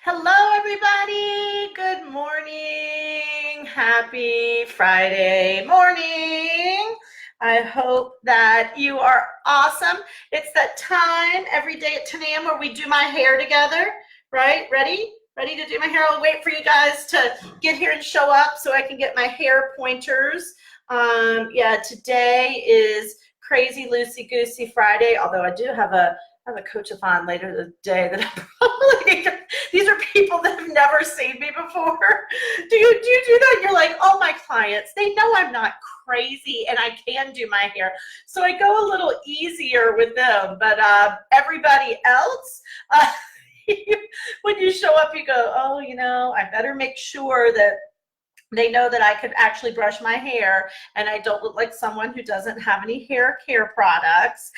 Hello, everybody. Good morning. Happy Friday morning. I hope that you are awesome. It's that time every day at 10 a.m. where we do my hair together, right? Ready? Ready to do my hair? I'll wait for you guys to get here and show up so I can get my hair pointers. Yeah, today is Crazy Loosey Goosey Friday, although I do have a coach-a-thon later today that I'm probably, these are people that have never seen me before. Do you do that? You're like, oh, my clients, they know I'm not crazy and I can do my hair. So I go a little easier with them, but everybody else, when you show up, you go, oh, I better make sure that they know that I could actually brush my hair and I don't look like someone who doesn't have any hair care products.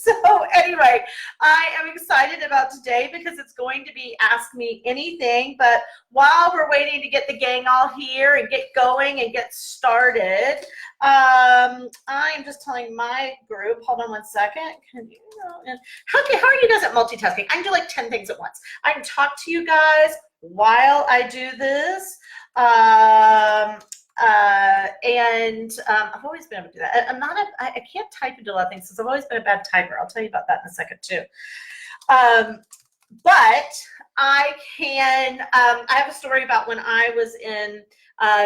So anyway, I am excited about today because it's going to be Ask Me Anything. But while we're waiting to get the gang all here and get going and get started, I am just telling my group, hold on one second. How are you guys at multitasking? I can do like 10 things at once. I can talk to you guys while I do this. I've always been able to do that. I can't type and do a lot of things because I've always been a bad typer. I'll tell you about that in a second too. But I can, I have a story about when I was in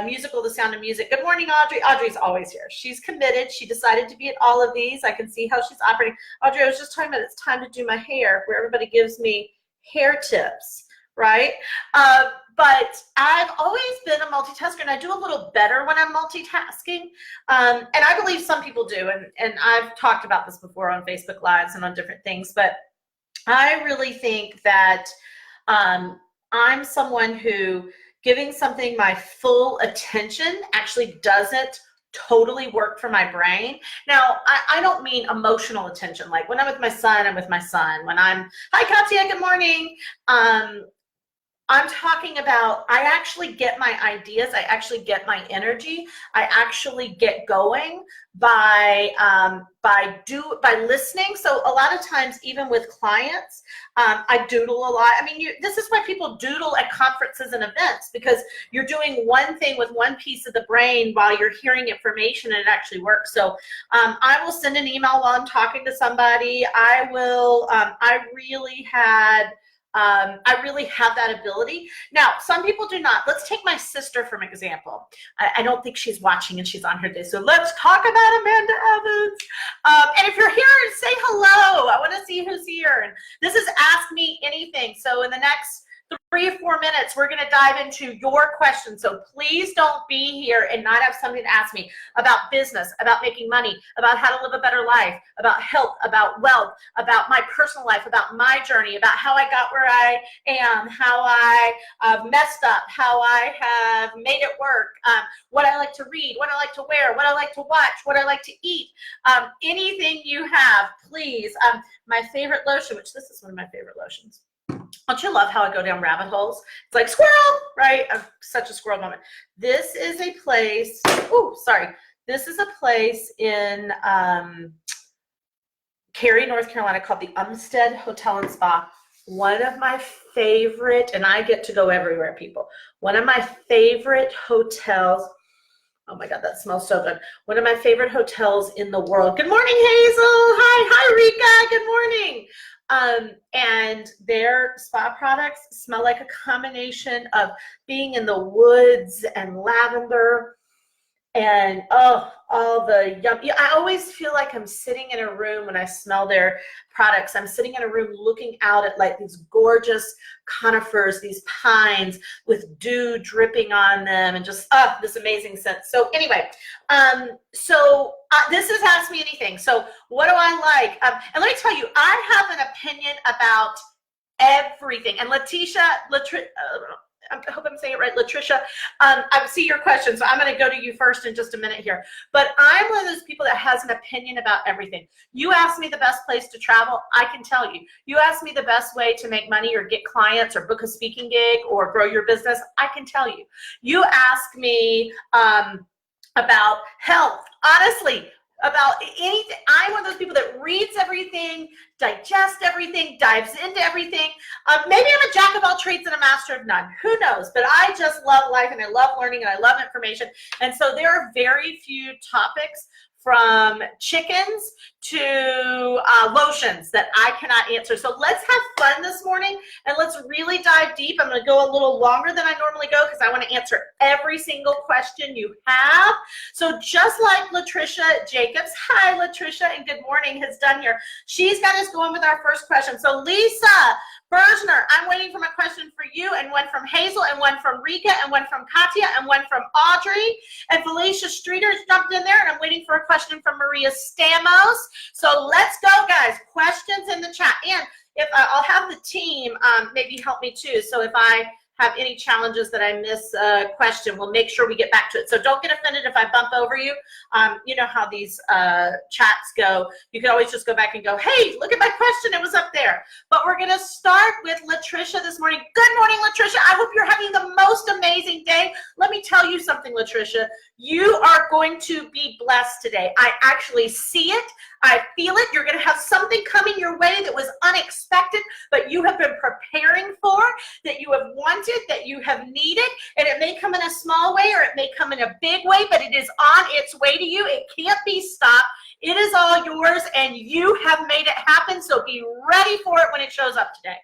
musical, The Sound of Music. Good morning, Audrey. Audrey's always here. She's committed. She decided to be at all of these. I can see how she's operating. Audrey, I was just talking about it's time to do my hair, where everybody gives me hair tips, right? But I've always been a multitasker, and I do a little better when I'm multitasking. And I believe some people do, and I've talked about this before on Facebook Lives and on different things, but I really think that I'm someone who giving something my full attention actually doesn't totally work for my brain. Now, I don't mean emotional attention. Like when I'm with my son, I'm with my son. When hi Katya, good morning. I'm talking about, I actually get my ideas, I actually get my energy, I actually get going by listening. So a lot of times, even with clients, I doodle a lot. I mean, this is why people doodle at conferences and events, because you're doing one thing with one piece of the brain while you're hearing information and it actually works. So I will send an email while I'm talking to somebody. I really have that ability. Now, some people do not. Let's take my sister for an example. I don't think she's watching and she's on her day. So let's talk about Amanda Evans. And if you're here, say hello. I want to see who's here. And this is Ask Me Anything. So in the next 3 or 4 minutes, we're going to dive into your questions. So please don't be here and not have something to ask me about business, about making money, about how to live a better life, about health, about wealth, about my personal life, about my journey, about how I got where I am, how I messed up, how I have made it work, what I like to read, what I like to wear, what I like to watch, what I like to eat. Anything you have, please. My favorite lotion, which this is one of my favorite lotions. Don't you love how I go down rabbit holes? It's like squirrel, right? I'm such a squirrel moment. This is a place, this is a place in Cary, North Carolina called the Umstead Hotel and Spa. One of my favorite, and I get to go everywhere, people. One of my favorite hotels. Oh my God, that smells so good. One of my favorite hotels in the world. Good morning, Hazel. Hi, Rika. Good morning. And their spa products smell like a combination of being in the woods and lavender and all the yum. I always feel like I'm sitting in a room when I smell their products. I'm sitting in a room looking out at like these gorgeous conifers, these pines with dew dripping on them, and just this amazing scent. So anyway, this is Ask Me Anything. So what do I like? And let me tell you, I have an opinion about everything. And I hope I'm saying it right, Latricia. I see your question, so I'm going to go to you first in just a minute here. But I'm one of those people that has an opinion about everything. You ask me the best place to travel, I can tell you. You ask me the best way to make money or get clients or book a speaking gig or grow your business, I can tell you. You ask me about health. Honestly, about anything. I'm one of those people that reads everything, digests everything, dives into everything. Maybe I'm a jack of all trades and a master of none. Who knows? But I just love life and I love learning and I love information. And so there are very few topics, from chickens to lotions, that I cannot answer. So let's have fun this morning and let's really dive deep. I'm going to go a little longer than I normally go because I want to answer every single question you have. So just like Latricia Jacobs, hi Latricia, and good morning, has done here, she's got us going with our first question. So Lisa Bergner, I'm waiting for my question for you, and one from Hazel, and one from Rika, and one from Katya, and one from Audrey, and Felicia Streeter's jumped in there, and I'm waiting for a question from Maria Stamos. So let's go, guys. Questions in the chat, and if I'll have the team maybe help me too. So if I have any challenges that I miss a question, we'll make sure we get back to it. So don't get offended if I bump over you. You know how these chats go. You can always just go back and go, hey, look at my question, it was up there. But we're gonna start with Latricia this morning. Good morning, Latricia. I hope you're having the most amazing day. Let me tell you something, Latricia. You are going to be blessed today. I actually see it. I feel it. You're going to have something coming your way that was unexpected, but you have been preparing for, that you have wanted, that you have needed, and it may come in a small way or it may come in a big way, but it is on its way to you. It can't be stopped. It is all yours, and you have made it happen, so be ready for it when it shows up today.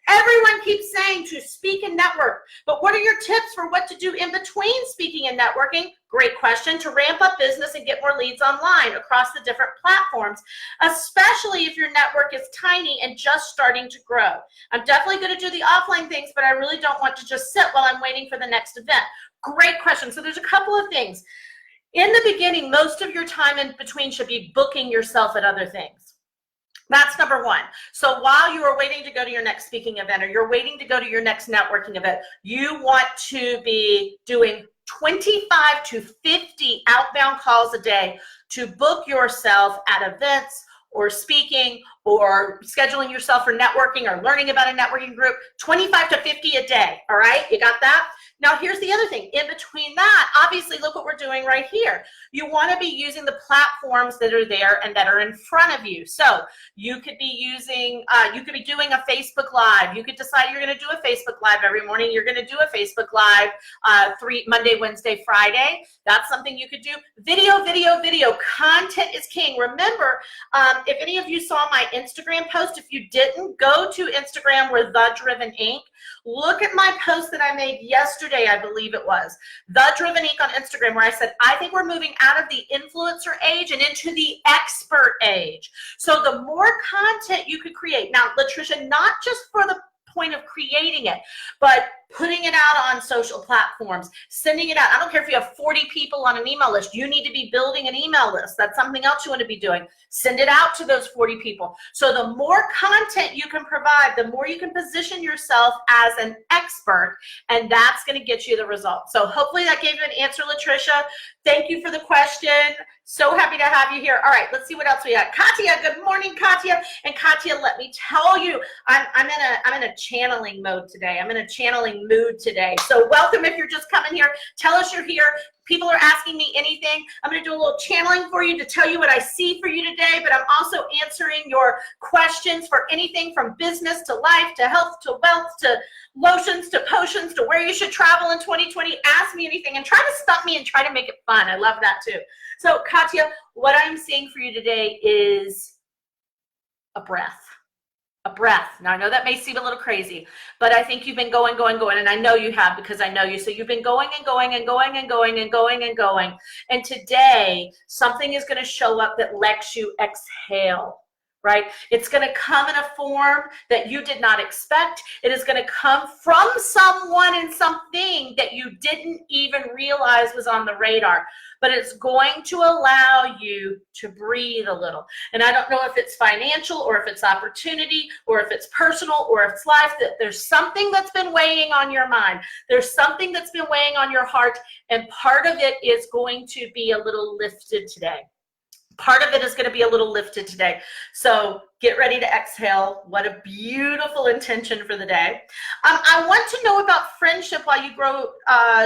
Everyone keeps saying to speak and network, but what are your tips for what to do in between speaking and networking? Great question. To ramp up business and get more leads online across the different platforms, especially if your network is tiny and just starting to grow. I'm definitely going to do the offline things, but I really don't want to just sit while I'm waiting for the next event. Great question. So there's a couple of things. In the beginning, most of your time in between should be booking yourself at other things. That's number one. So while you are waiting to go to your next speaking event or you're waiting to go to your next networking event, you want to be doing 25 to 50 outbound calls a day to book yourself at events or speaking or scheduling yourself for networking or learning about a networking group. 25 to 50 a day. All right, you got that? Now, here's the other thing. In between that, obviously, look what we're doing right here. You want to be using the platforms that are there and that are in front of you. So you could be using, you could be doing a Facebook Live. You could decide you're going to do a Facebook Live every morning. You're going to do a Facebook Live Monday, Wednesday, Friday. That's something you could do. Video, video, video. Content is king. Remember, if any of you saw my Instagram post, if you didn't, go to Instagram, we're The Driven Inc. Look at my post that I made yesterday, I believe it was, The Driven Inc. on Instagram, where I said, I think we're moving out of the influencer age and into the expert age. So the more content you could create, now, Latricia, not just for the point of creating it, but putting it out on social platforms, sending it out. I don't care if you have 40 people on an email list. You need to be building an email list. That's something else you want to be doing. Send it out to those 40 people. So the more content you can provide, the more you can position yourself as an expert, and that's going to get you the results. So hopefully that gave you an answer, Latricia. Thank you for the question. So happy to have you here. All right, let's see what else we got. Katya, good morning, Katya. And Katya, let me tell you, I'm in a channeling mode today. I'm in a channeling mood today. So welcome if you're just coming here. Tell us you're here. People are asking me anything. I'm going to do a little channeling for you to tell you what I see for you today, but I'm also answering your questions for anything from business to life to health to wealth to lotions to potions to where you should travel in 2020. Ask me anything and try to stump me and try to make it fun. I love that too. So Katya, what I'm seeing for you today is a breath. A breath. Now, I know that may seem a little crazy, but I think you've been going, and I know you have because I know you. So you've been going and going and going and going and going and going. And today, something is going to show up that lets you exhale, right? It's going to come in a form that you did not expect. It is going to come from someone and something that you didn't even realize was on the radar. But it's going to allow you to breathe a little. And I don't know if it's financial or if it's opportunity or if it's personal or if it's life, that there's something that's been weighing on your mind. There's something that's been weighing on your heart, and part of it is going to be a little lifted today. Part of it is going to be a little lifted today. So get ready to exhale. What a beautiful intention for the day. I want to know about friendship while you grow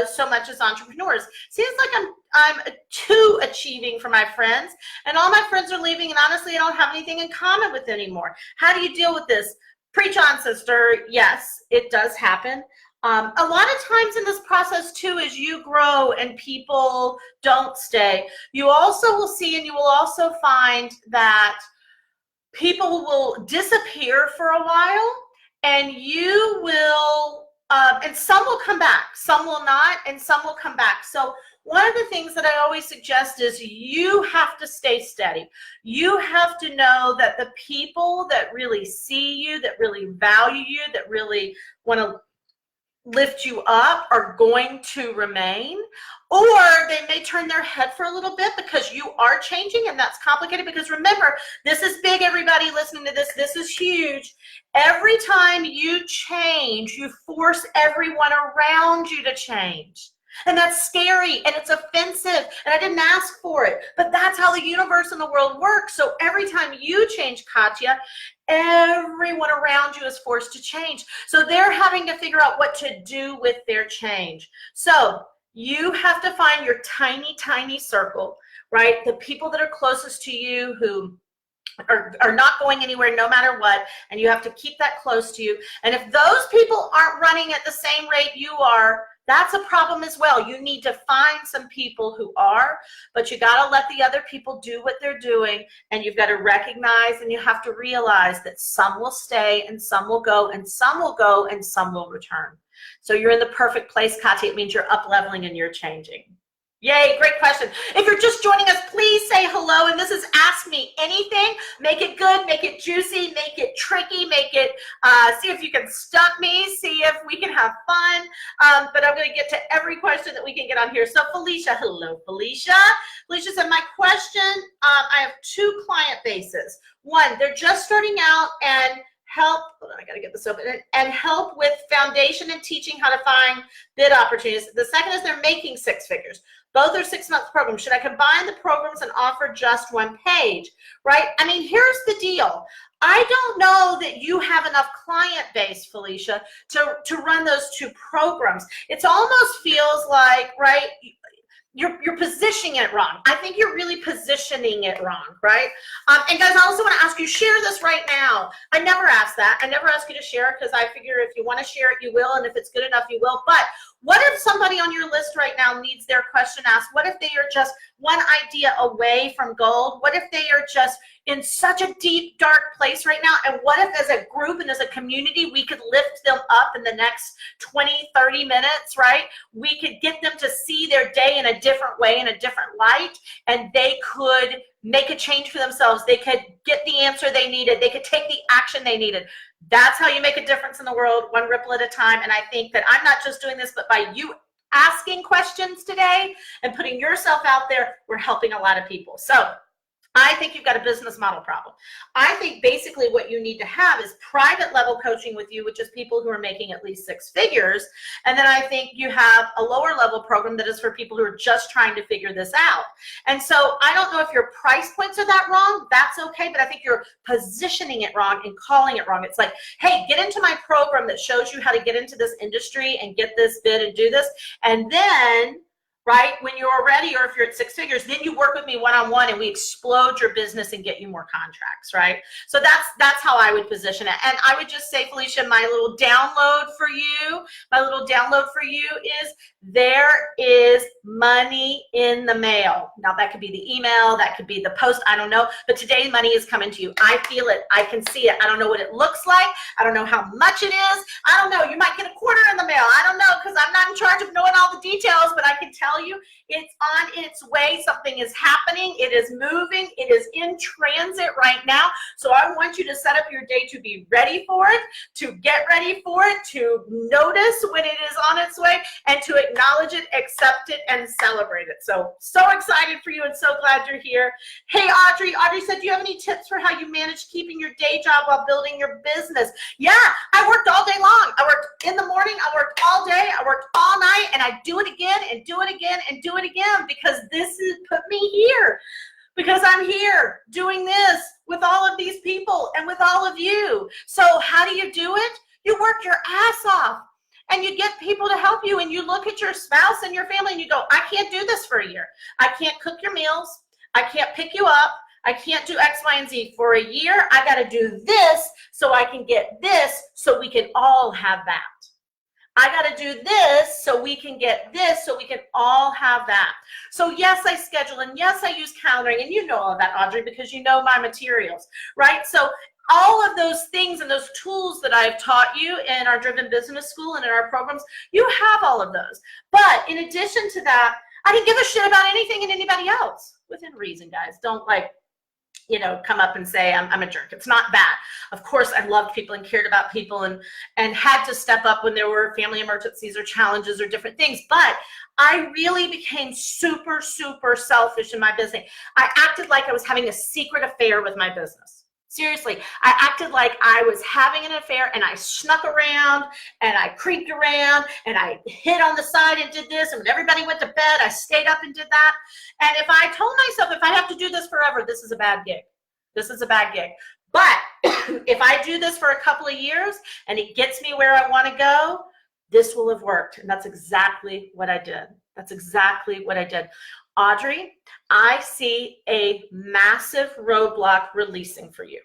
so much as entrepreneurs. Seems like I'm too achieving for my friends, and all my friends are leaving, and honestly, I don't have anything in common with anymore. How do you deal with this? Preach on, sister. Yes, it does happen. A lot of times in this process too, as you grow and people don't stay, you also will see, and you will also find that people will disappear for a while, and you will, and some will come back, some will not, and some will come back. So one of the things that I always suggest is you have to stay steady. You have to know that the people that really see you, that really value you, that really want to lift you up are going to remain, or they may turn their head for a little bit because you are changing, and that's complicated because remember, this is big, everybody listening to this is huge. Every time you change, you force everyone around you to change. And that's scary, and it's offensive, and I didn't ask for it, but that's how the universe and the world works. So every time you change, Katya, everyone around you is forced to change. So they're having to figure out what to do with their change. So you have to find your tiny, tiny circle, right? The people that are closest to you who are not going anywhere no matter what, and you have to keep that close to you. And if those people aren't running at the same rate you are, that's a problem as well. You need to find some people who are, but you got to let the other people do what they're doing, and you've got to recognize and you have to realize that some will stay and some will go, and some will go and some will return. So you're in the perfect place, Katya. It means you're up leveling and you're changing. Yay, great question. If you're just joining us, please say hello. And this is Ask Me Anything. Make it good, make it juicy, make it tricky, make it, see if you can stump me, see if we can have fun. But I'm going to get to every question that we can get on here. So Felicia, hello, Felicia. Felicia said, my question, I have two client bases. One, they're just starting out and help, hold on, I got to get this open, and help with foundation and teaching how to find bid opportunities. The second is they're making six figures. Both are 6-month programs. Should I combine the programs and offer just one page, right? I mean, here's the deal. I don't know that you have enough client base, Felicia, to run those two programs. It almost feels like, right, you're positioning it wrong. I think you're really positioning it wrong, right? And guys, I also want to ask you, share this right now. I never ask that. I never ask you to share it because I figure if you want to share it, you will, and if it's good enough, you will. But what if somebody on your list right now needs their question asked? What if they are just one idea away from gold? What if they are just in such a deep, dark place right now? And what if as a group and as a community, we could lift them up in the next 20, 30 minutes, right? We could get them to see their day in a different way, in a different light, and they could make a change for themselves. They could get the answer they needed. They could take the action they needed. That's how you make a difference in the world, one ripple at a time. And I think that I'm not just doing this, but by you asking questions today and putting yourself out there, we're helping a lot of people. So I think you've got a business model problem. I think basically what you need to have is private level coaching with you, which is people who are making at least 6 figures. And then I think you have a lower level program that is for people who are just trying to figure this out. And so I don't know if your price points are that wrong. That's okay. But I think you're positioning it wrong and calling it wrong. It's like, hey, get into my program that shows you how to get into this industry and get this bid and do this. And then, right, when you're ready, or if you're at 6 figures, then you work with me one-on-one and we explode your business and get you more contracts, right? So that's how I would position it. And I would just say, Felicia, my little download for you is there is money in the mail. Now that could be the email, that could be the post, I don't know, but today money is coming to you. I feel it, I can see it. I don't know what it looks like. I don't know how much it is. I don't know, you might get a quarter in the mail. I don't know, because I'm not in charge of knowing all the details, but I can tell you it's on its way. Something is happening. It is moving. It is in transit right now. So I want you to set up your day to be ready for it, to get ready for it, to notice when it is on its way, and to acknowledge it, accept it, and celebrate it. So excited for you and so glad you're here. Hey, Audrey. Audrey said, do you have any tips for how you manage keeping your day job while building your business? Yeah, I worked all day long. I worked in the morning. I worked all day. I worked all night, and I do it again and do it again and do it again, because this has put me here. because I'm here doing this with all of these people and with all of you. So how do you do it? You work your ass off and you get people to help you, and you look at your spouse and your family and you go, I can't do this for a year. I can't cook your meals. I can't pick you up. I can't do X, Y, and Z for a year. I got to do this so I can get this so we can all have that. I got to do this so we can get this so we can all have that. So yes, I schedule, and yes, I use calendaring, and you know all of that, Audrey, because you know my materials, right? So all of those things and those tools that I've taught you in our Driven Business School and in our programs, you have all of those. But in addition to that, I didn't give a shit about anything and anybody else. Within reason, guys. Don't come up and say I'm a jerk. It's not that. Of course, I loved people and cared about people and had to step up when there were family emergencies or challenges or different things. But I really became super, super selfish in my business. I acted like I was having a secret affair with my business. Seriously, I acted like I was having an affair, and I snuck around and I creeped around and I hid on the side and did this. And when everybody went to bed, I stayed up and did that. And if I told myself, if I have to do this forever, this is a bad gig. This is a bad gig. But if I do this for a couple of years and it gets me where I want to go, this will have worked. And that's exactly what I did. That's exactly what I did. Audrey, I see a massive roadblock releasing for you.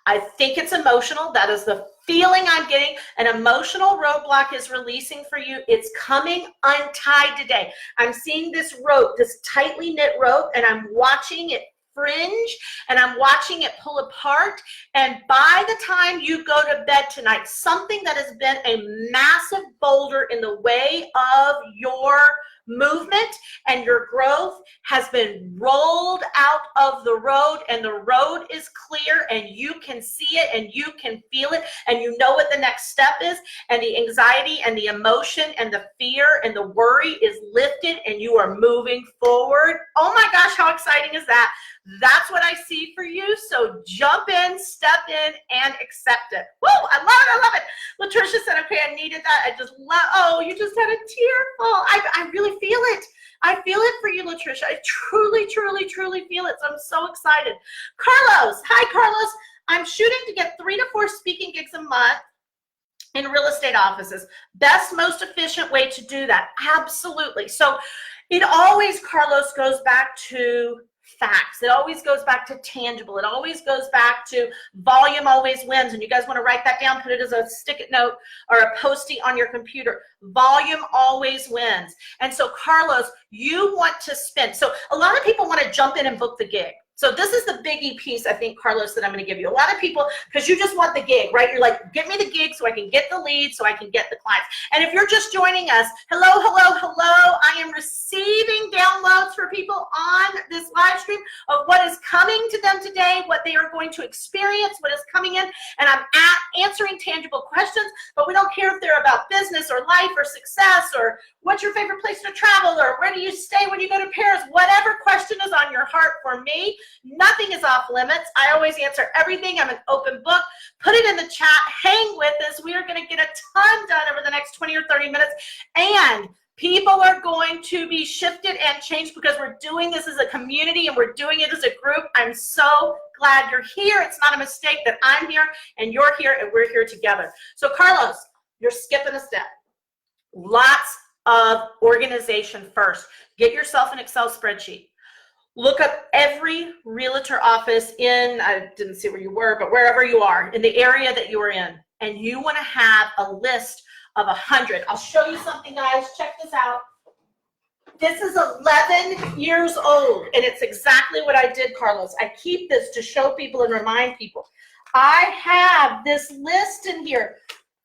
I think it's emotional. That is the feeling I'm getting. An emotional roadblock is releasing for you. It's coming untied today. I'm seeing this rope, this tightly knit rope, and I'm watching it fringe, and I'm watching it pull apart. And by the time you go to bed tonight, something that has been a massive boulder in the way of your movement and your growth has been rolled out of the road, and the road is clear, and you can see it and you can feel it, and you know what the next step is, and the anxiety and the emotion and the fear and the worry is lifted, and you are moving forward. Oh my gosh, how exciting is that? That's what I see for you. So jump in, step in, and accept it. Woo, I love it, I love it. Latricia said, okay, I needed that. I just love, oh, you just had a tear fall. I really feel it. I feel it for you, Latricia. I truly, truly, truly feel it. So I'm so excited. Carlos, hi, Carlos. I'm shooting to get 3 to 4 speaking gigs a month in real estate offices. Best, most efficient way to do that. Absolutely. So it always, Carlos, goes back to facts. It always goes back to tangible. It always goes back to volume always wins. And you guys want to write that down, put it as a stick-it note or a post-it on your computer. Volume always wins. And so, Carlos, you want to spend. So a lot of people want to jump in and book the gig. So this is the biggie piece, I think, Carlos, that I'm going to give you. A lot of people, because you just want the gig, right? You're like, get me the gig so I can get the lead, so I can get the clients. And if you're just joining us, hello, hello, hello. I am receiving downloads for people on this live stream of what is coming to them today, what they are going to experience, what is coming in. And I'm answering tangible questions, but we don't care if they're about business or life or success or what's your favorite place to travel or where do you stay when you go to Paris. Whatever question is on your heart for me, nothing is off limits. I always answer everything. I'm an open book. Put it in the chat. Hang with us. We are going to get a ton done over the next 20 or 30 minutes. And people are going to be shifted and changed because we're doing this as a community and we're doing it as a group. I'm so glad you're here. It's not a mistake that I'm here and you're here and we're here together. So Carlos, you're skipping a step. Lots of organization first. Get yourself an Excel spreadsheet. Look up every realtor office in, I didn't see where you were, but wherever you are, in the area that you are in. And you want to have a list of 100. I'll show you something, guys. Check this out. This is 11 years old, and it's exactly what I did, Carlos. I keep this to show people and remind people. I have this list in here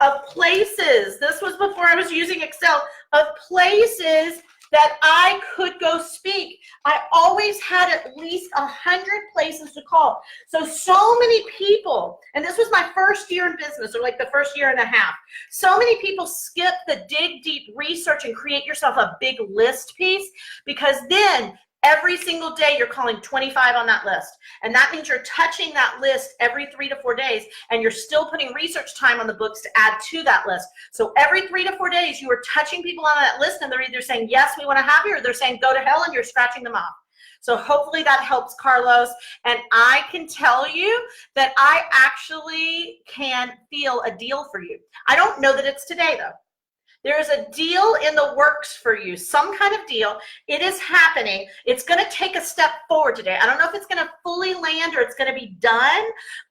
of places. This was before I was using Excel, of places that I could go speak. I always had at least 100 places to call. So many people, and this was my first year in business, or like the first year and a half. So many people skip the dig deep research and create yourself a big list piece, because then every single day you're calling 25 on that list. And that means you're touching that list every 3 to 4 days, and you're still putting research time on the books to add to that list. So every 3 to 4 days you are touching people on that list, and they're either saying, yes, we want to have you, or they're saying, go to hell, and you're scratching them off. So hopefully that helps, Carlos. And I can tell you that I actually can feel a deal for you. I don't know that it's today, though. There is a deal in the works for you, some kind of deal. It is happening. It's going to take a step forward today. I don't know if it's going to fully land or it's going to be done,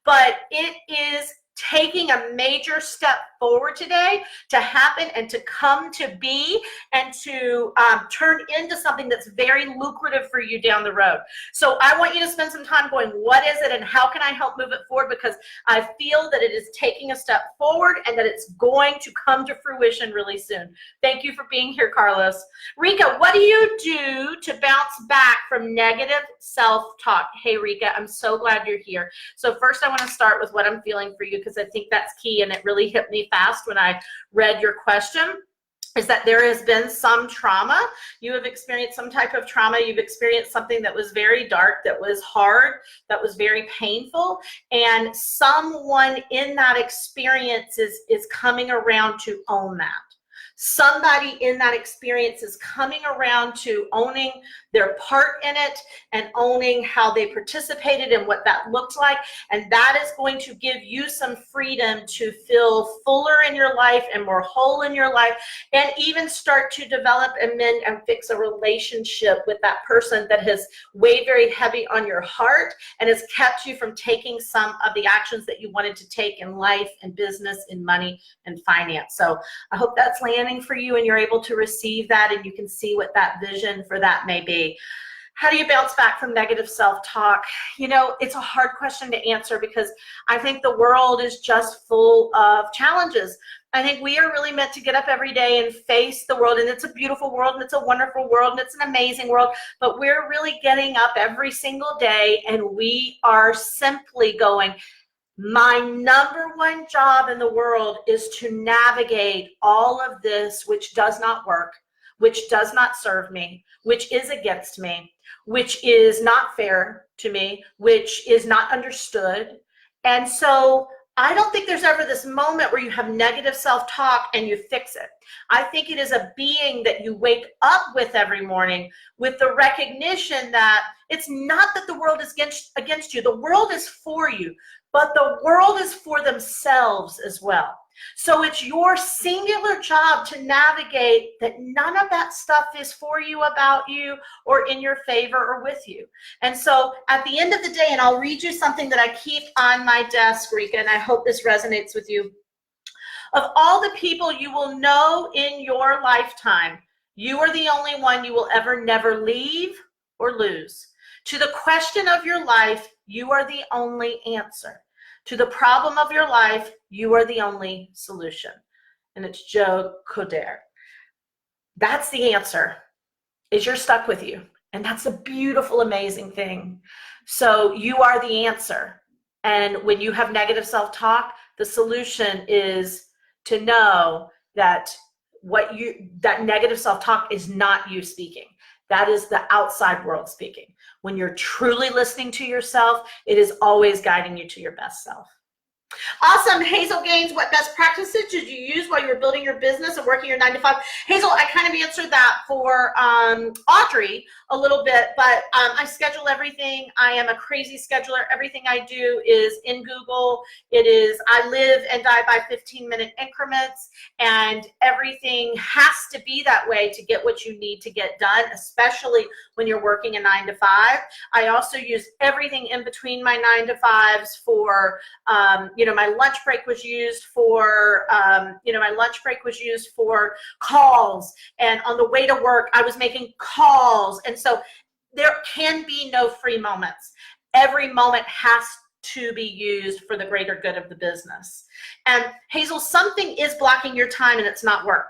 but it is taking a major step forward today to happen and to come to be and to turn into something that's very lucrative for you down the road. So I want you to spend some time going, what is it and how can I help move it forward? Because I feel that it is taking a step forward and that it's going to come to fruition really soon. Thank you for being here, Carlos. Rika, what do you do to bounce back from negative self-talk? Hey, Rika, I'm so glad you're here. So first I want to start with what I'm feeling for you, because I think that's key, and it really hit me fast when I read your question, is that there has been some trauma. You have experienced some type of trauma. You've experienced something that was very dark, that was hard, that was very painful, and someone in that experience is coming around to own that. Somebody in that experience is coming around to owning their part in it and owning how they participated and what that looked like. And that is going to give you some freedom to feel fuller in your life and more whole in your life, and even start to develop and mend and fix a relationship with that person that has weighed very heavy on your heart and has kept you from taking some of the actions that you wanted to take in life and business and money and finance. So I hope that's landing for you and you're able to receive that and you can see what that vision for that may be. How do you bounce back from negative self-talk? You know, it's a hard question to answer because I think the world is just full of challenges. I think we are really meant to get up every day and face the world, and it's a beautiful world and it's a wonderful world and it's an amazing world, but we're really getting up every single day and we are simply going, my number one job in the world is to navigate all of this which does not work, which does not serve me, which is against me, which is not fair to me, which is not understood. And so I don't think there's ever this moment where you have negative self-talk and you fix it. I think it is a being that you wake up with every morning with the recognition that it's not that the world is against you. The world is for you, but the world is for themselves as well. So it's your singular job to navigate that none of that stuff is for you, about you, or in your favor or with you. And so at the end of the day, and I'll read you something that I keep on my desk, Rika, and I hope this resonates with you. Of all the people you will know in your lifetime, you are the only one you will ever never leave or lose. To the question of your life, you are the only answer. To the problem of your life, you are the only solution. And it's Joe Coder. That's the answer, is you're stuck with you. And that's a beautiful, amazing thing. So you are the answer. And when you have negative self-talk, the solution is to know that that negative self-talk is not you speaking. That is the outside world speaking. When you're truly listening to yourself, it is always guiding you to your best self. Awesome. Hazel Gaines, what best practices did you use while you were building your business and working your 9-to-5? Hazel, I kind of answered that for Audrey a little bit, but I schedule everything. I am a crazy scheduler. Everything I do is in Google. I live and die by 15-minute increments, and everything has to be that way to get what you need to get done, especially when you're working a 9-to-5. I also use everything in between my 9-to-5s for, my lunch break was used for, calls. And on the way to work, I was making calls. And so there can be no free moments. Every moment has to be used for the greater good of the business. And Hazel, something is blocking your time and it's not work.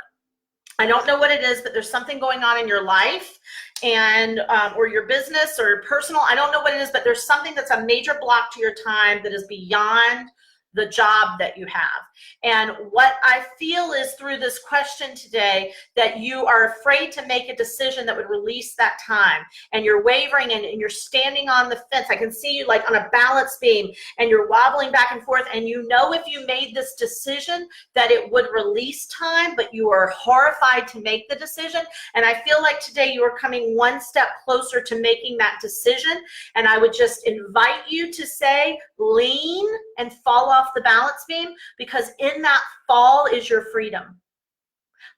I don't know what it is, but there's something going on in your life and or your business or personal. I don't know what it is, but there's something that's a major block to your time that is beyond the job that you have. And what I feel is through this question today that you are afraid to make a decision that would release that time, and you're wavering and you're standing on the fence. I can see you like on a balance beam and you're wobbling back and forth, and you know if you made this decision that it would release time, but you are horrified to make the decision. And I feel like today you are coming one step closer to making that decision. And I would just invite you to say, lean and fall off the balance beam, because in that fall is your freedom.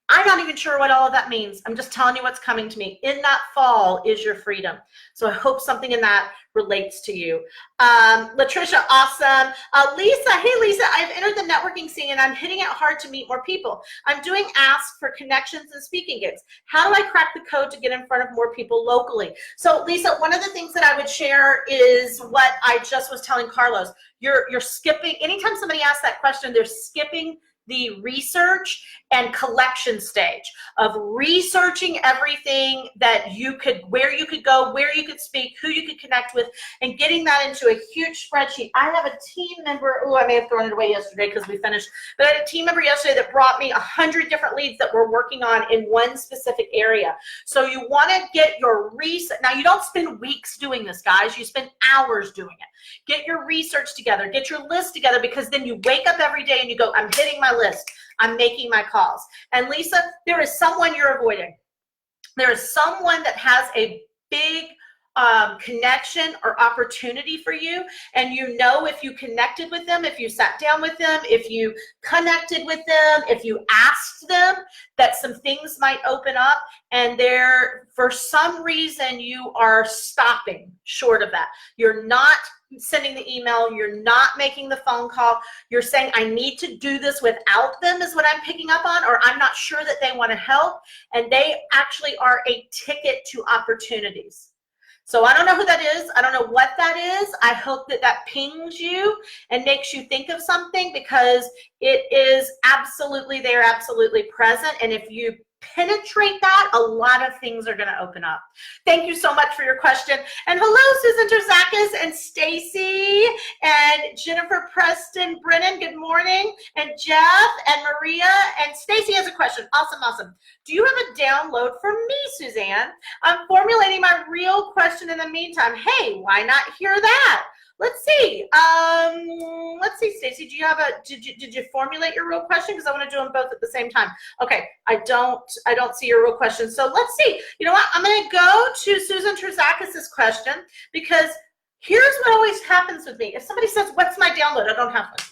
I'm not even sure what all of that means. I'm just telling you what's coming to me. In that fall is your freedom. So I hope something in that relates to you. Latricia, awesome. Lisa, hey Lisa, I've entered the networking scene and I'm hitting it hard to meet more people. I'm doing asks for connections and speaking gigs. How do I crack the code to get in front of more people locally? So Lisa, one of the things that I would share is what I just was telling Carlos. You're skipping, anytime somebody asks that question, they're skipping the research and collection stage of researching everything that you could, where you could go, where you could speak, who you could connect with, and getting that into a huge spreadsheet. I have a team member, oh, I may have thrown it away yesterday because we finished, but I had a team member yesterday that brought me 100 different leads that we're working on in one specific area. So you want to get your research. Now, you don't spend weeks doing this, guys. You spend hours doing it. Get your research together, get your list together, because then you wake up every day and you go, I'm hitting my list, I'm making my calls. And Lisa, there is someone you're avoiding. There is someone that has a big connection or opportunity for you, and you know if you connected with them, if you sat down with them, if you connected with them, if you asked them, that some things might open up, and there, for some reason, you are stopping short of that. You're not sending the email, you're not making the phone call, you're saying, I need to do this without them, is what I'm picking up on, or I'm not sure that they want to help, and they actually are a ticket to opportunities. So I don't know who that is. I don't know what that is. I hope that that pings you and makes you think of something, because it is absolutely there, absolutely present. And if you penetrate that, a lot of things are going to open up. Thank you so much for your question. And hello, Susan Terzakis and Stacy and Jennifer Preston Brennan. Good morning. And Jeff and Maria and Stacy has a question. Awesome, awesome. Do you have a download for me, Suzanne? I'm formulating my real question in the meantime. Hey, why not hear that? Let's see. Let's see, Stacy. Do you have a? Did you formulate your real question? Because I want to do them both at the same time. Okay. I don't see your real question. So let's see. You know what? I'm going to go to Susan Terzakis' question, because here's what always happens with me. If somebody says, "What's my download?" I don't have one.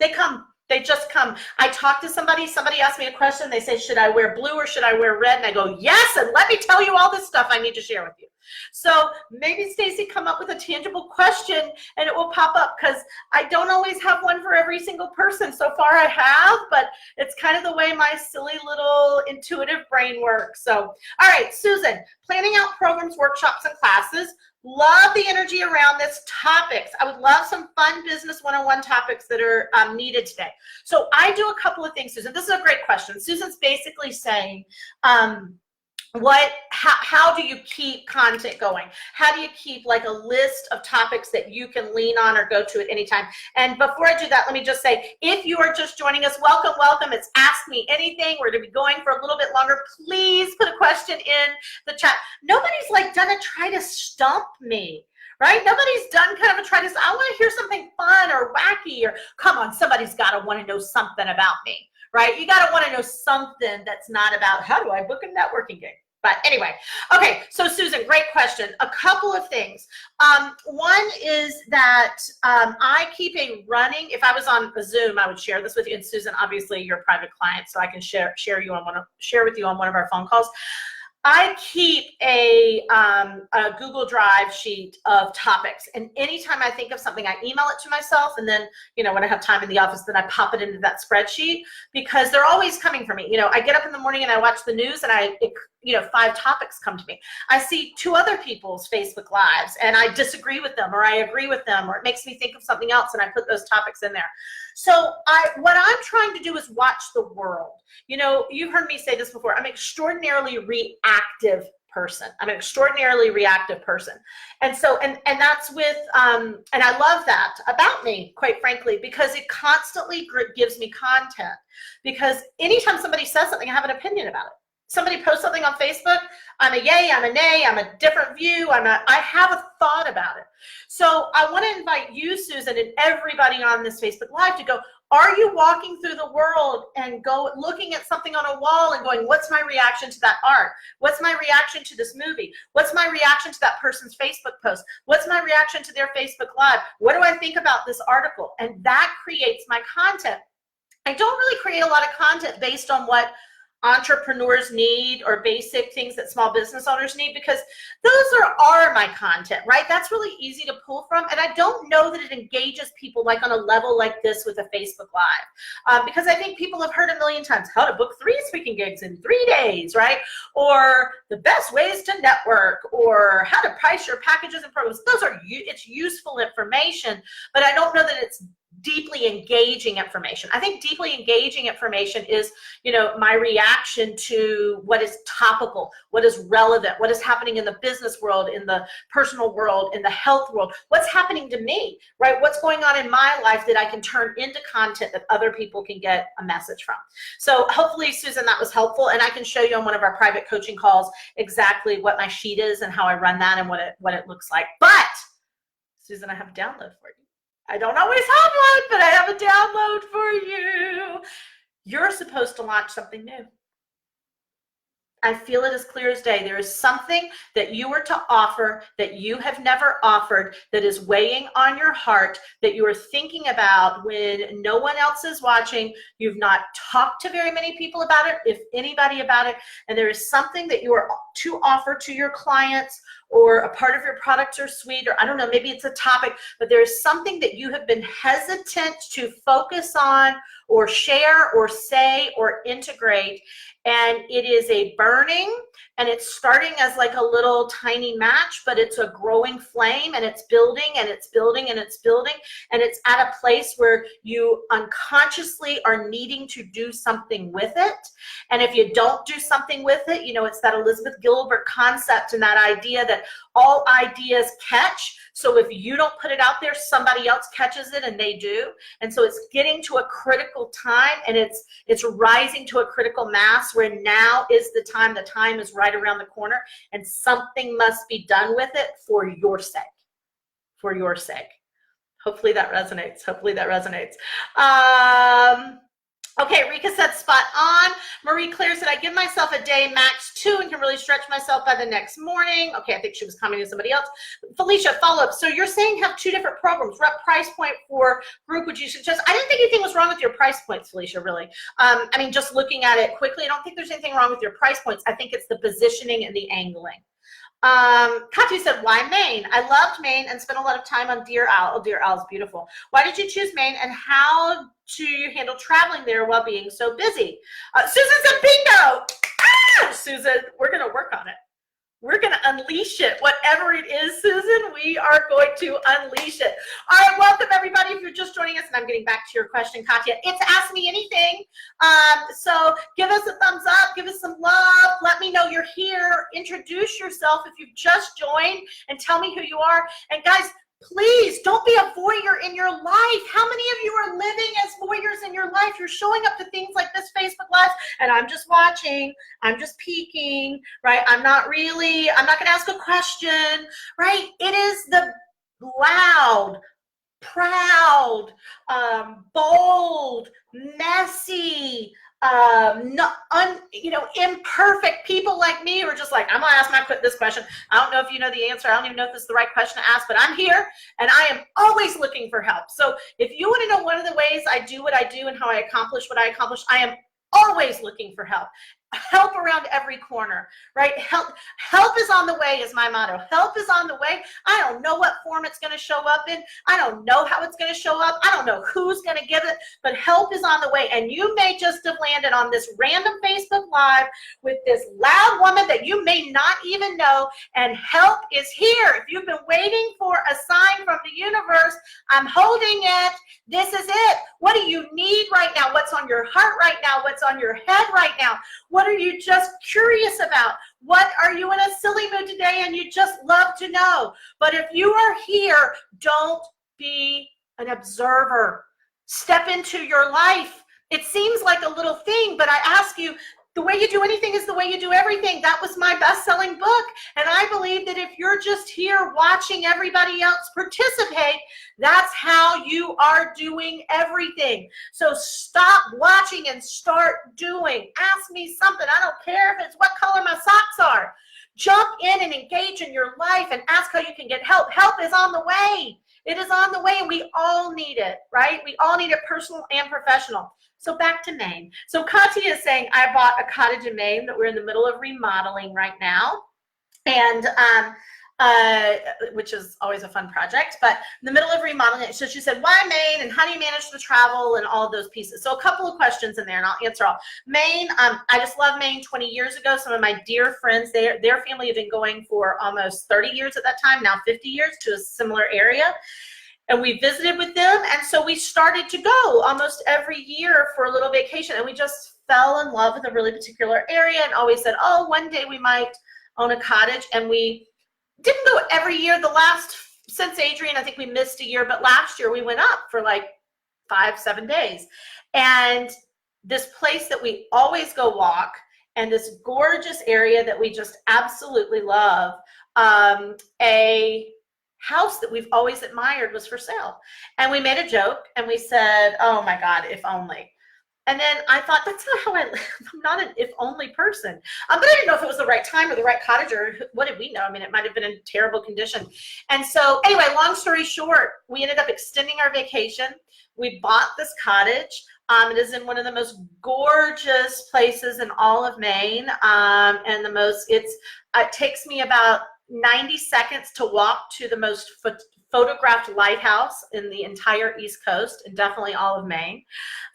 They come. They just come. I talk to somebody asks me a question, they say, should I wear blue or should I wear red? And I go, yes, and let me tell you all this stuff I need to share with you. So maybe Stacy come up with a tangible question and it will pop up, because I don't always have one for every single person. So far I have, but it's kind of the way my silly little intuitive brain works. So, all right, Susan, planning out programs, workshops, and classes. Love the energy around this topics. I would love some fun business one-on-one topics that are needed today. So I do a couple of things, Susan. This is a great question. Susan's basically saying, how do you keep content going? How do you keep like a list of topics that you can lean on or go to at any time? And before I do that, let me just say, if you are just joining us, welcome, welcome. It's Ask Me Anything. We're going to be going for a little bit longer. Please put a question in the chat. Nobody's like done a try to stump me, right? Nobody's done kind of a try to, I want to hear something fun or wacky, or come on, somebody's got to want to know something about me. Right? You got to want to know something that's not about how do I book a networking gig. But anyway, okay, so Susan, great question. A couple of things. One is that I keep a running, if I was on a Zoom, I would share this with you. And Susan, obviously you're a private client, so I can share with you on one of our phone calls. I keep a Google Drive sheet of topics, and anytime I think of something, I email it to myself, and then, you know, when I have time in the office, then I pop it into that spreadsheet, because they're always coming for me. You know, I get up in the morning and I watch the news, and 5 topics come to me. I see 2 other people's Facebook Lives, and I disagree with them, or I agree with them, or it makes me think of something else, and I put those topics in there. So what I'm trying to do is watch the world. You know, you've heard me say this before. I'm extraordinarily reactive person. I'm an extraordinarily reactive person. And so, and that's with, and I love that about me, quite frankly, because it constantly gives me content. Because anytime somebody says something, I have an opinion about it. Somebody posts something on Facebook, I'm a yay, I'm a nay, I'm a different view, I have a thought about it. So I want to invite you, Susan, and everybody on this Facebook Live to go, are you walking through the world and looking at something on a wall and going, what's my reaction to that art? What's my reaction to this movie? What's my reaction to that person's Facebook post? What's my reaction to their Facebook Live? What do I think about this article? And that creates my content. I don't really create a lot of content based on what entrepreneurs need or basic things that small business owners need, because those are my content, right? That's really easy to pull from. And I don't know that it engages people like on a level like this with a Facebook Live, because I think people have heard a million times how to book 3 speaking gigs in 3 days, right? Or the best ways to network, or how to price your packages and programs. It's useful information, but I don't know that it's deeply engaging information. I think deeply engaging information is, my reaction to what is topical, what is relevant, what is happening in the business world, in the personal world, in the health world, what's happening to me, right? What's going on in my life that I can turn into content that other people can get a message from. So hopefully, Susan, that was helpful. And I can show you on one of our private coaching calls exactly what my sheet is and how I run that and what it looks like. But Susan, I have a download for you. I don't always have one, but I have a download for you. You're supposed to launch something new. I feel it as clear as day. There is something that you are to offer that you have never offered, that is weighing on your heart, that you are thinking about when no one else is watching. You've not talked to very many people about it, if anybody about it, and there is something that you are to offer to your clients, or a part of your product or suite, or I don't know, maybe it's a topic, but there is something that you have been hesitant to focus on or share or say or integrate. And it is a burning, and it's starting as like a little tiny match, but it's a growing flame, and it's building and it's building and it's building. And it's at a place where you unconsciously are needing to do something with it. And if you don't do something with it, it's that Elizabeth Gilbert concept and that idea that all ideas catch. So if you don't put it out there, somebody else catches it, and they do. And so it's getting to a critical time, and it's rising to a critical mass where now is the time is right around the corner, and something must be done with it for your sake. For your sake. Hopefully that resonates. Hopefully that resonates. Okay, Rika said spot on. Marie Claire said, I give myself a day, max 2, and can really stretch myself by the next morning. Okay, I think she was commenting to somebody else. Felicia, follow up. So you're saying have 2 different programs. What price point for group would you suggest? I didn't think anything was wrong with your price points, Felicia, really. Just looking at it quickly, I don't think there's anything wrong with your price points. I think it's the positioning and the angling. Katya said, why Maine? I loved Maine and spent a lot of time on Deer Owl. Oh, Deer Owl is beautiful. Why did you choose Maine, and how do you handle traveling there while being so busy? Susan said, bingo! Ah! Susan, we're going to work on it. We're going to unleash it. Whatever it is, Susan, we are going to unleash it. All right, welcome everybody. If you're just joining us, and I'm getting back to your question, Katya, it's Ask Me Anything. So give us a thumbs up, give us some love. Let me know you're here. Introduce yourself if you've just joined, and tell me who you are. And guys, please don't be a voyeur in your life. How many of you are living as voyeurs in your life? You're showing up to things like this Facebook Live, and I'm just watching, I'm just peeking, right? I'm not going to ask a question, right? It is the loud, proud, bold, messy, imperfect people like me who are just like, I'm gonna ask this question. I don't know if you know the answer. I don't even know if this is the right question to ask, but I'm here, and I am always looking for help. So if you want to know one of the ways I do what I do and how I accomplish what I accomplish, I am always looking for help. Help around every corner, right? Help is on the way is my motto. Help is on the way. I don't know what form it's going to show up in. I don't know how it's going to show up. I don't know who's going to give it, but help is on the way. And you may just have landed on this random Facebook Live with this loud woman that you may not even know, and help is here. If you've been waiting for a sign from the universe, I'm holding it. This is it. What do you need right now? What's on your heart right now? What's on your head right now? What are you just curious about? What are you in a silly mood today and you just love to know? But if you are here, don't be an observer. Step into your life. It seems like a little thing, but I ask you, the way you do anything is the way you do everything. That was my best-selling book. And I believe that if you're just here watching everybody else participate, that's how you are doing everything. So stop watching and start doing. Ask me something. I don't care if it's what color my socks are. Jump in and engage in your life and ask how you can get help. Help is on the way. It is on the way, and we all need it, right? We all need it, personal and professional. So back to Maine. So Katya is saying, I bought a cottage in Maine that we're in the middle of remodeling right now. And which is always a fun project, but in the middle of remodeling it. So she said, why Maine, and how do you manage the travel and all of those pieces? So a couple of questions in there, and I'll answer all. Maine, I just love Maine. 20 years ago, some of my dear friends, their family had been going for almost 30 years at that time, now 50 years, to a similar area. And we visited with them, and so we started to go almost every year for a little vacation, and we just fell in love with a really particular area and always said, oh, one day we might own a cottage. And we didn't go every year. Since Adrian, I think we missed a year, but last year we went up for like 5-7 days. And this place that we always go walk, and this gorgeous area that we just absolutely love, a house that we've always admired was for sale. And we made a joke and we said, oh my God, if only. And then I thought, that's not how I live. I'm not an if only person. But I didn't know if it was the right time or the right cottage, or what did we know? I mean, it might have been in terrible condition. And so anyway, long story short, we ended up extending our vacation. We bought this cottage. It is in one of the most gorgeous places in all of Maine. And it takes me about 90 seconds to walk to the most photographed lighthouse in the entire East Coast, and definitely all of Maine.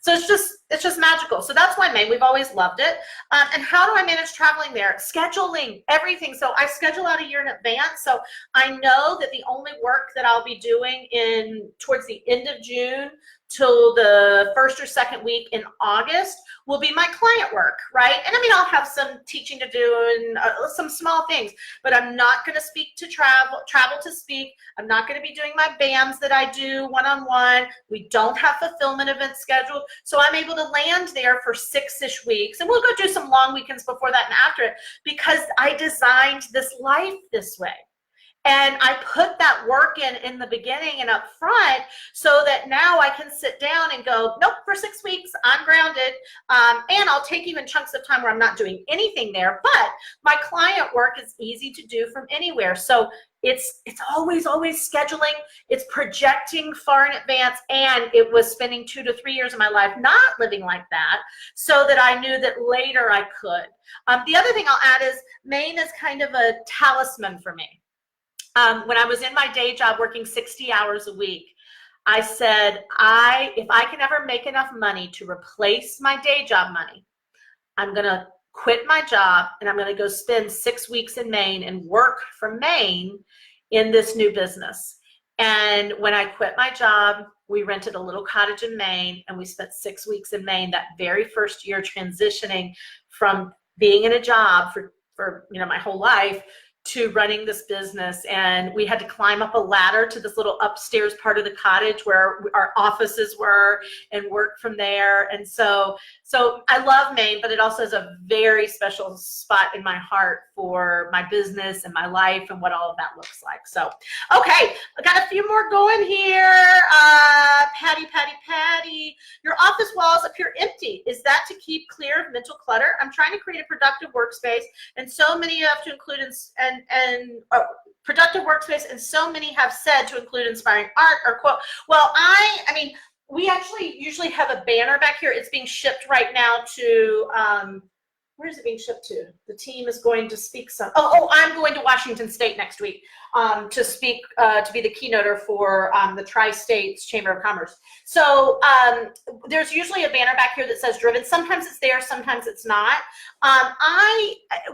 So it's just magical. So that's why Maine, we've always loved it. And how do I manage traveling there? Scheduling, everything. So I schedule out a year in advance. So I know that the only work that I'll be doing towards the end of June till the first or second week in August will be my client work, right? And I mean, I'll have some teaching to do and some small things, but I'm not going to speak to travel to speak. I'm not going to be doing my BAMs that I do one-on-one. We don't have fulfillment events scheduled. So I'm able to land there for 6-ish weeks. And we'll go do some long weekends before that and after it, because I designed this life this way. And I put that work in the beginning and up front, so that now I can sit down and go, nope, for 6 weeks, I'm grounded. And I'll take even chunks of time where I'm not doing anything there. But my client work is easy to do from anywhere. So it's always scheduling. It's projecting far in advance. And it was spending 2 to 3 years of my life not living like that, so that I knew that later I could. The other thing I'll add is Maine is kind of a talisman for me. When I was in my day job working 60 hours a week, I said, if I can ever make enough money to replace my day job money, I'm going to quit my job and I'm going to go spend 6 weeks in Maine and work from Maine in this new business. And when I quit my job, we rented a little cottage in Maine, and we spent 6 weeks in Maine that very first year, transitioning from being in a job for my whole life to running this business. And we had to climb up a ladder to this little upstairs part of the cottage where our offices were, and work from there. And so I love Maine, but it also has a very special spot in my heart for my business and my life and what all of that looks like. So, okay, I got a few more going here. Patty, your office walls appear empty. Is that to keep clear of mental clutter? I'm trying to create a productive workspace, and so many have to include productive workspace, and so many have said to include inspiring art or quote. Well, I mean, we actually usually have a banner back here. It's being shipped right now to, where is it being shipped to? The team is going to speak I'm going to Washington State next week to speak, to be the keynoter for the Tri-States Chamber of Commerce. So there's usually a banner back here that says driven. Sometimes it's there, sometimes it's not.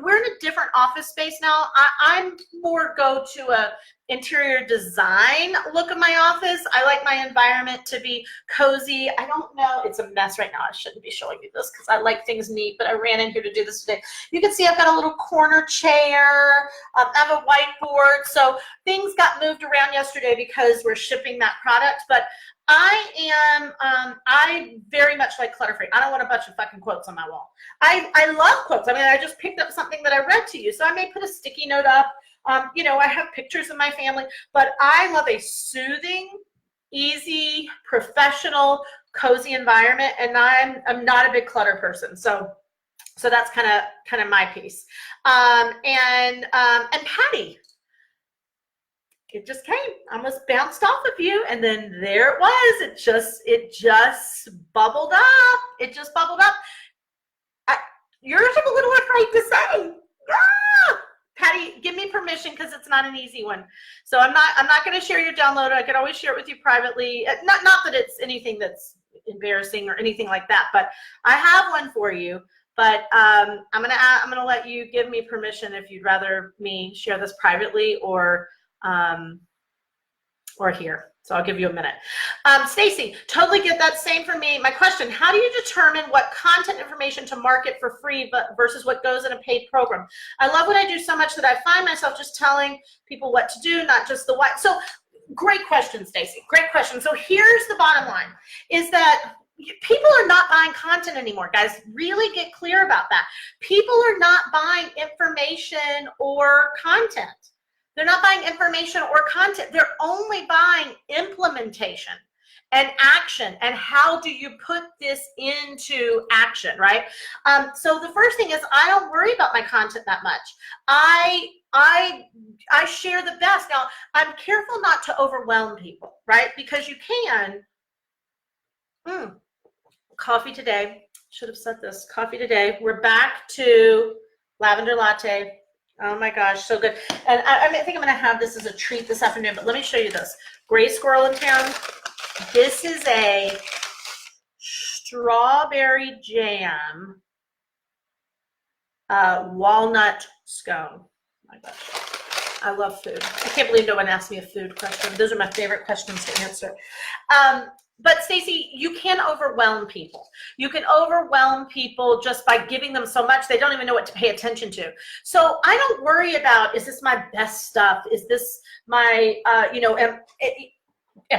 We're in a different office space now. I'm more go to interior design look of my office. I like my environment to be cozy. I don't know, it's a mess right now. I shouldn't be showing you this because I like things neat, but I ran in here to do this today. You can see I've got a little corner chair. I have a whiteboard. So things got moved around yesterday because we're shipping that product, but I very much like clutter-free. I don't want a bunch of fucking quotes on my wall. I love quotes. I mean, I just picked up something that I read to you, so I may put a sticky note up. You know, I have pictures of my family, but I love a soothing, easy, professional, cozy environment, and I'm not a big clutter person. So that's kind of my piece. And Patty, it just came. I almost bounced off of you, and then there it was. It just bubbled up. It just bubbled up. Yours are a little afraid to say. Ah! Patty, give me permission because it's not an easy one. So I'm not going to share your download. I could always share it with you privately. Not that it's anything that's embarrassing or anything like that, but I have one for you. But I'm gonna let you give me permission if you'd rather me share this privately or here. So I'll give you a minute. Stacy, totally get that. Same for me. My question, how do you determine what content information to market for free versus what goes in a paid program? I love what I do so much that I find myself just telling people what to do, not just the what. So great question, Stacy. Great question. So here's the bottom line, is that people are not buying content anymore, guys. Really get clear about that. People are not buying information or content. They're not buying information or content. They're only buying implementation and action. And how do you put this into action, right? So the first thing is I don't worry about my content that much. I share the best. Now, I'm careful not to overwhelm people, right? Because you can. Coffee today. Should have said this. Coffee today. We're back to lavender latte. Oh my gosh, so good. And I think I'm going to have this as a treat this afternoon, but let me show you this. Gray Squirrel in Town. This is a strawberry jam walnut scone. Oh my gosh, I love food. I can't believe no one asked me a food question. Those are my favorite questions to answer. But Stacy, you can overwhelm people. You can overwhelm people just by giving them so much they don't even know what to pay attention to. So I don't worry about, is this my best stuff? Is this my, am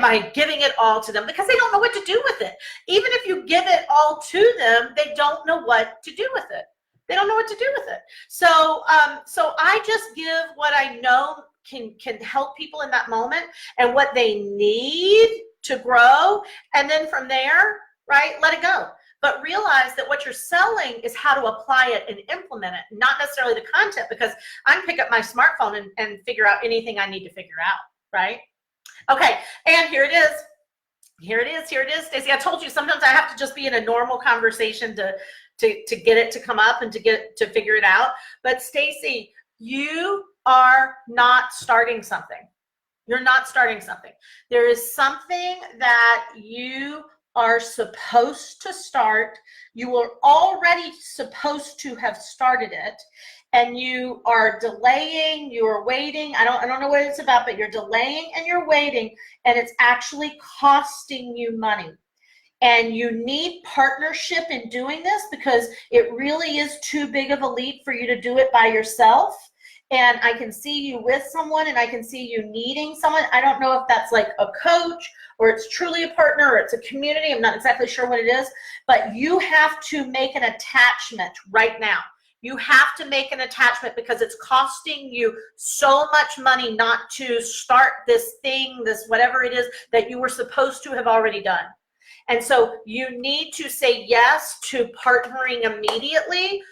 I giving it all to them? Because they don't know what to do with it. Even if you give it all to them, they don't know what to do with it. They don't know what to do with it. So I just give what I know can help people in that moment and what they need to grow, and then from there, right, let it go. But realize that what you're selling is how to apply it and implement it, not necessarily the content, because I can pick up my smartphone and figure out anything I need to figure out, right? Okay, and here it is. Here it is, Stacey. I told you sometimes I have to just be in a normal conversation to get it to come up and to figure it out. But Stacey, you are not starting something. You're not starting something. There is something that you are supposed to start. You were already supposed to have started it, and you are delaying, you are waiting. I don't know what it's about, but you're delaying and you're waiting, and it's actually costing you money. And you need partnership in doing this because it really is too big of a leap for you to do it by yourself. And I can see you with someone, and I can see you needing someone. I don't know if that's like a coach or it's truly a partner or it's a community. I'm not exactly sure what it is, but you have to make an attachment right now. You have to make an attachment because it's costing you so much money not to start this thing, this whatever it is that you were supposed to have already done. And so you need to say yes to partnering immediately,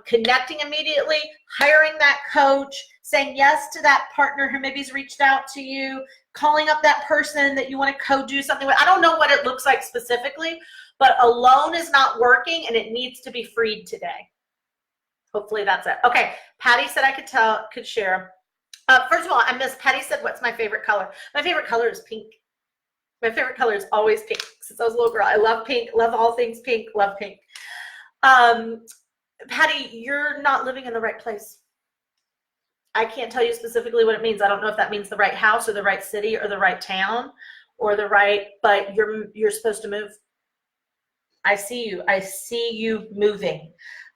connecting immediately, hiring that coach, saying yes to that partner who maybe's reached out to you, calling up that person that you want to co-do something with. I don't know what it looks like specifically, but alone is not working, and it needs to be freed today. Hopefully that's it. Okay, Patty said I could share. First of all, I missed, Patty said, what's my favorite color? My favorite color is pink. My favorite color is always pink. Since I was a little girl, I love pink, love all things pink, love pink. Patty, you're not living in the right place. I can't tell you specifically what it means. I don't know if that means the right house or the right city or the right town or the right, but you're supposed to move. I see you. I see you moving.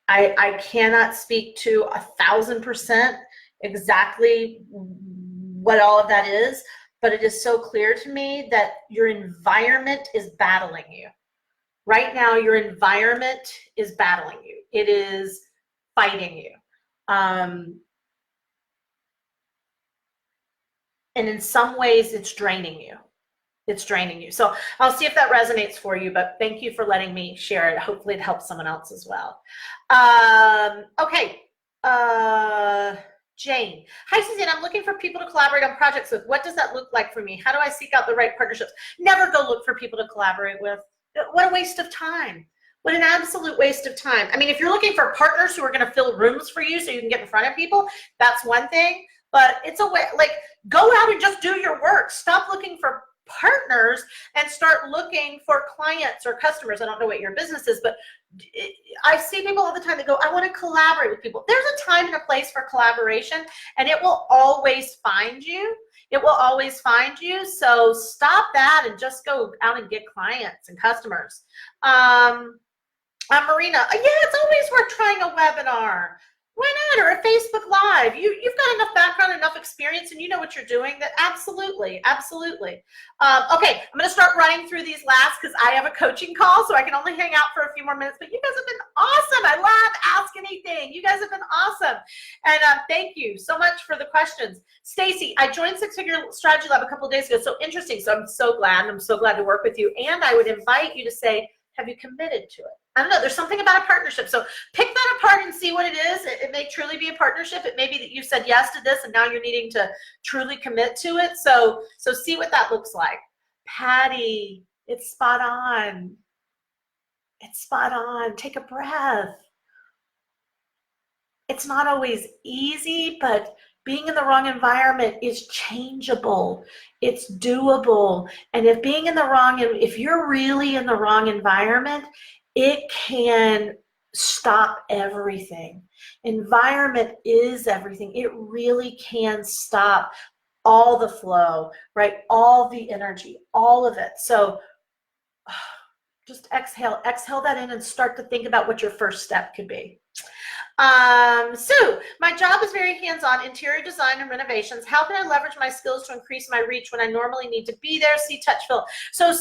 I cannot speak to 1,000% exactly what all of that is, but it is so clear to me that your environment is battling you. Right now, your environment is battling you. It is fighting you. And in some ways, it's draining you. It's draining you. So I'll see if that resonates for you, but thank you for letting me share it. Hopefully it helps someone else as well. Okay. Jane. Hi, Suzanne. I'm looking for people to collaborate on projects with. What does that look like for me? How do I seek out the right partnerships? Never go look for people to collaborate with. What a waste of time. What an absolute waste of time. I mean, if you're looking for partners who are going to fill rooms for you so you can get in front of people, that's one thing. But it's a way, like, go out and just do your work. Stop looking for partners and start looking for clients or customers. I don't know what your business is, but I see people all the time that go, I want to collaborate with people. There's a time and a place for collaboration, and it will always find you. It will always find you. So stop that and just go out and get clients and customers. Marina, yeah, it's always worth trying a webinar. Why not? Or a Facebook Live. You've got enough background, enough experience, and you know what you're doing. That absolutely, absolutely. Okay, I'm going to start running through these last because I have a coaching call, so I can only hang out for a few more minutes. But you guys have been awesome. I love Ask Anything. You guys have been awesome, and thank you so much for the questions. Stacy, I joined Six Figure Strategy Lab a couple of days ago. So interesting. So I'm so glad. I'm so glad to work with you. And I would invite you to say, have you committed to it? I don't know. There's something about a partnership. So pick that apart and see what it is. It may truly be a partnership. It may be that you said yes to this and now you're needing to truly commit to it. So see what that looks like. Patty, it's spot on. It's spot on. Take a breath. It's not always easy, but being in the wrong environment is changeable. It's doable. And if you're really in the wrong environment, it can stop everything. Environment is everything. It really can stop all the flow, right? All the energy, all of it. So just exhale that in and start to think about what your first step could be. So my job is very hands-on, interior design and renovations. How can I leverage my skills to increase my reach when I normally need to be there? See, touch, feel. So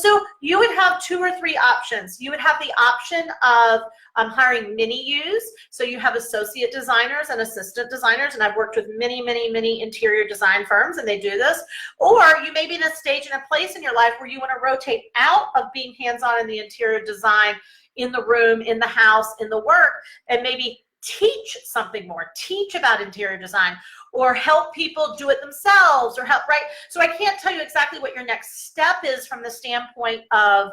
you would have 2 or 3 options. You would have the option of hiring mini-Us. So you have associate designers and assistant designers, and I've worked with many, many, many interior design firms, and they do this. Or you may be in a stage and a place in your life where you want to rotate out of being hands-on in the interior design, in the room, in the house, in the work, and maybe teach something more, teach about interior design, or help people do it themselves, or help, right? So I can't tell you exactly what your next step is from the standpoint of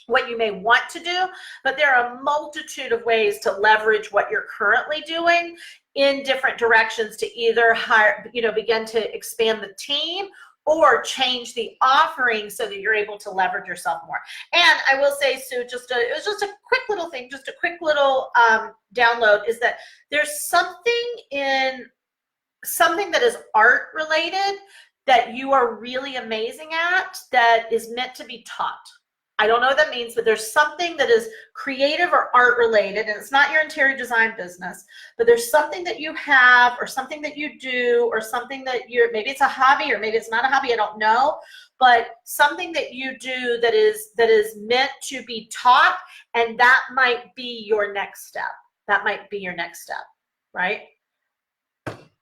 what you may want to do, but there are a multitude of ways to leverage what you're currently doing in different directions to either hire, begin to expand the team or change the offering so that you're able to leverage yourself more. And I will say, Sue, it was just a quick little thing, just a quick little download, is that there's something that is art related that you are really amazing at that is meant to be taught. I don't know what that means, but there's something that is creative or art related, and it's not your interior design business, but there's something that you have or something that you do or something that maybe it's a hobby or maybe it's not a hobby, I don't know, but something that you do that is meant to be taught, and that might be your next step. That might be your next step, right?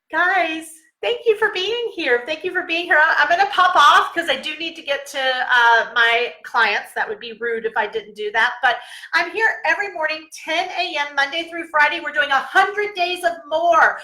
Guys, thank you for being here. Thank you for being here. I'm going to pop off because I do need to get to my clients. That would be rude if I didn't do that. But I'm here every morning, 10 a.m., Monday through Friday. We're doing 100 days of more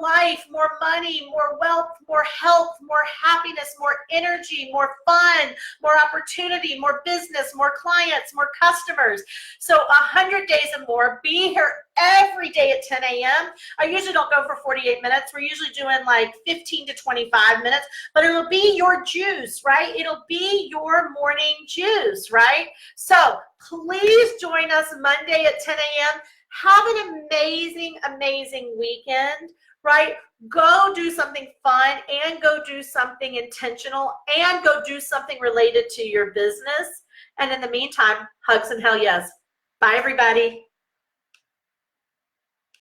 life, more money, more wealth, more health, more happiness, more energy, more fun, more opportunity, more business, more clients, more customers. So 100 days and more. Be here every day at 10 a.m. I usually don't go for 48 minutes. We're usually doing like 15 to 25 minutes, but it'll be your juice, right? It'll be your morning juice, right? So please join us Monday at 10 a.m. Have an amazing, amazing weekend, right? Go do something fun and go do something intentional and go do something related to your business. And in the meantime, hugs and hell yes. Bye, everybody.